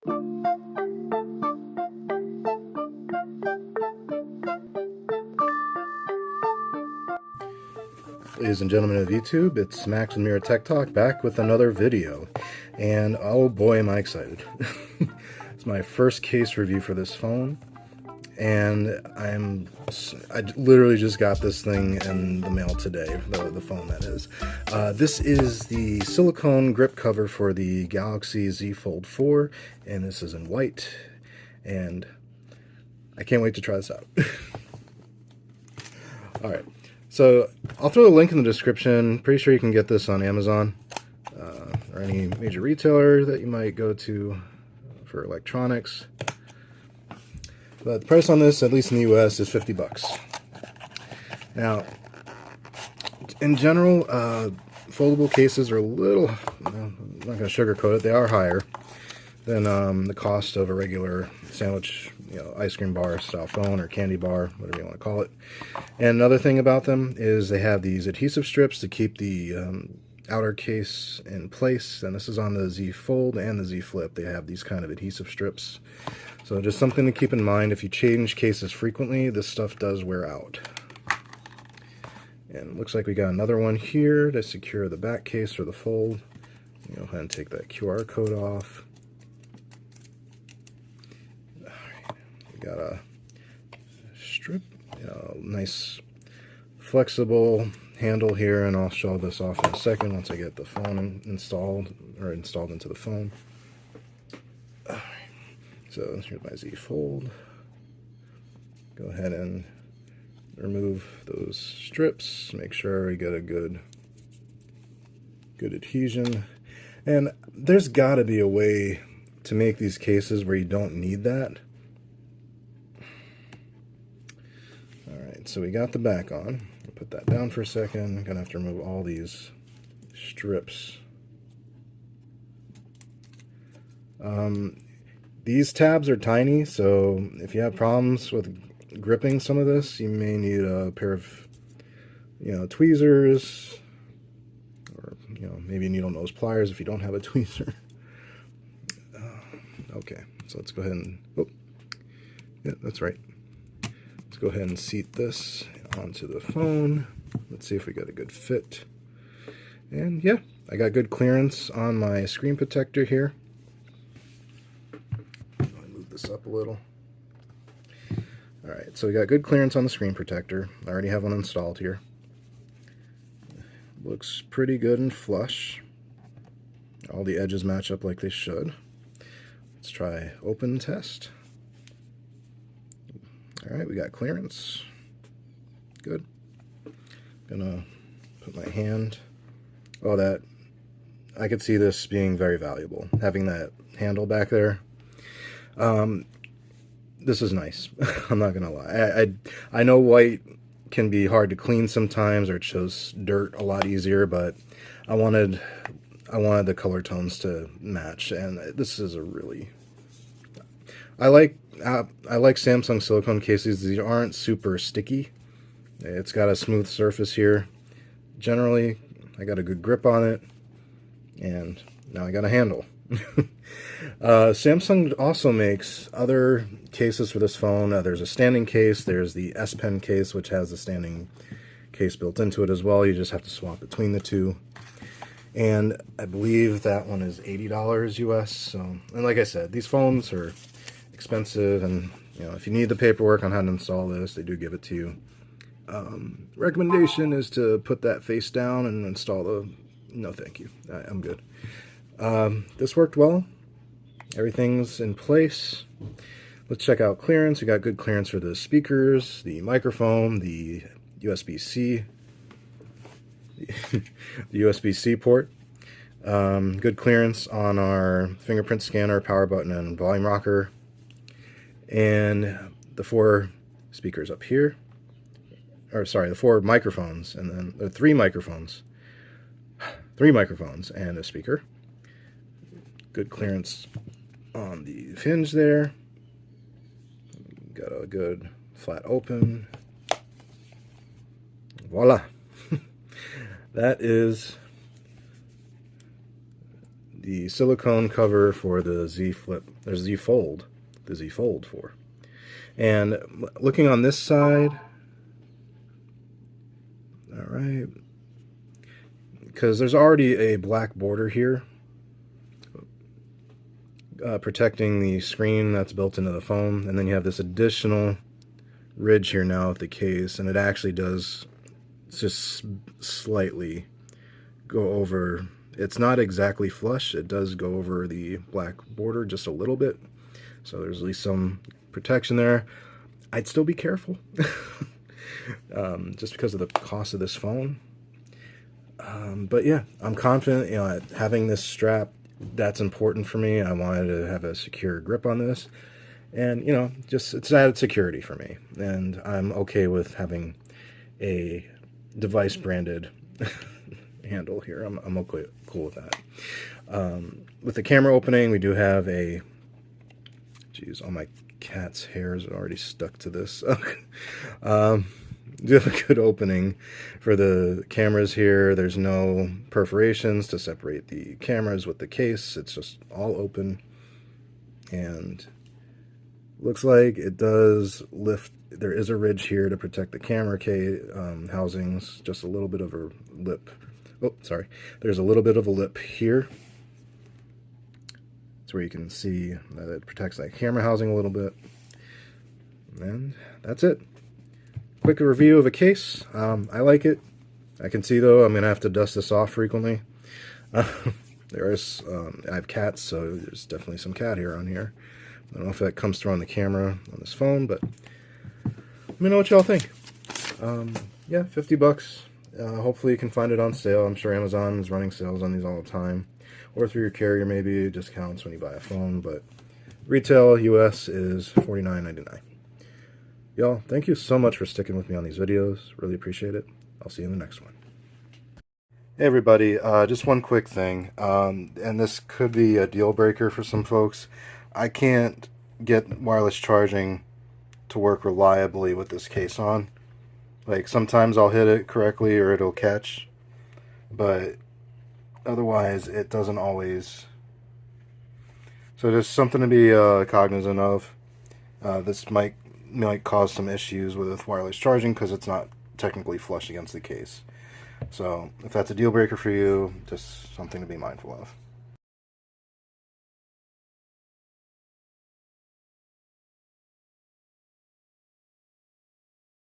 Ladies and gentlemen of YouTube, it's Max with Mirror Tech Talk back with another video, and oh boy am I excited. It's my first case review for this phone, and I literally just got this thing in the mail today, the phone that is. This is the silicone grip cover for the Galaxy Z Fold 4, and this is in white, and I can't wait to try this out. Alright. So I'll throw a link in the description. Pretty sure you can get this on Amazon or any major retailer that you might go to for electronics. But the price on this, at least in the US, is $50. Now, in general, foldable cases are a little, I'm not going to sugarcoat it, they are higher than the cost of a regular sandwich, ice cream bar style phone or candy bar, whatever you want to call it. And another thing about them is they have these adhesive strips to keep the outer case in place. And this is on the Z Fold and the Z Flip. They have these kind of adhesive strips. So just something to keep in mind. If you change cases frequently, this stuff does wear out. And it looks like we got another one here to secure the back case for the Fold. Go ahead and take that QR code off. Got a strip, nice flexible handle here, and I'll show this off in a second once I get the phone installed into the phone. So here's my Z Fold. Go ahead and remove those strips. Make sure we get a good adhesion. And there's got to be a way to make these cases where you don't need that. So we got the back on. I'll put that down for a second. I'm gonna have to remove all these strips. These tabs are tiny, so if you have problems with gripping some of this, you may need a pair of, tweezers, or maybe needle nose pliers if you don't have a tweezer. Okay, so let's go ahead and. Oh, yeah, that's right. Go ahead and seat this onto the phone. Let's see if we got a good fit. And yeah, I got good clearance on my screen protector here. Let me move this up a little. Alright, so we got good clearance on the screen protector. I already have one installed here. Looks pretty good and flush. All the edges match up like they should. Let's try open test. Alright, we got clearance. Good. Gonna put my hand. Oh, that. I could see this being very valuable. Having that handle back there. This is nice. I'm not gonna lie. I know white can be hard to clean sometimes, or it shows dirt a lot easier, but I wanted the color tones to match, and this is a really. I like Samsung silicone cases. These aren't super sticky. It's got a smooth surface here. Generally, I got a good grip on it, and now I got a handle. Samsung also makes other cases for this phone. There's a standing case. There's the S Pen case, which has a standing case built into it as well. You just have to swap between the two. And I believe that one is $80 US. So, and like I said, these phones are expensive, and if you need the paperwork on how to install this, they do give it to you. Recommendation is to put that face down and install the. No, thank you. I'm good. This worked well. Everything's in place. Let's check out clearance. We got good clearance for the speakers, the microphone, the USB-C, the USB-C port. Good clearance on our fingerprint scanner, power button, and volume rocker. And the 4 speakers up here, or sorry, the 4 microphones, and then the 3 microphones and a speaker. Good clearance on the hinge there. Got a good flat open. Voila. That is the silicone cover for the Z Flip, or Z Fold, the Z Fold 4. And looking on this side, all right, because there's already a black border here protecting the screen that's built into the phone, and then you have this additional ridge here now with the case, and it actually does just slightly go over. It's not exactly flush, it does go over the black border just a little bit, so there's at least some protection there. I'd still be careful just because of the cost of this phone, but yeah, I'm confident, you know, having this strap, that's important for me. I wanted to have a secure grip on this, and you know, just it's added security for me, and I'm okay with having a device branded handle here. I'm okay, cool with that. With the camera opening, we do have a, geez, all my cat's hairs are already stuck to this. Do have a good opening for the cameras here. There's no perforations to separate the cameras with the case. It's just all open, and looks like it does lift. There is a ridge here to protect the camera housings. Just a little bit of a lip. Oh, sorry. There's a little bit of a lip here. It's where you can see that it protects that camera housing a little bit. And that's it. Quick review of a case. I like it. I can see, though, I'm going to have to dust this off frequently. I have cats, so there's definitely some cat hair on here. I don't know if that comes through on the camera on this phone, but let me know what y'all think. Yeah, 50 bucks. Hopefully you can find it on sale. I'm sure Amazon is running sales on these all the time. Or through your carrier, maybe discounts when you buy a phone, but retail US is $49.99. Y'all, thank you so much for sticking with me on these videos. Really appreciate it. I'll see you in the next one. Hey everybody, just one quick thing, and this could be a deal breaker for some folks. I can't get wireless charging to work reliably with this case on. Like, sometimes I'll hit it correctly or it'll catch, but otherwise it doesn't always. So there's something to be cognizant of. This might cause some issues with wireless charging because it's not technically flush against the case. So if that's a deal breaker for you, just something to be mindful of.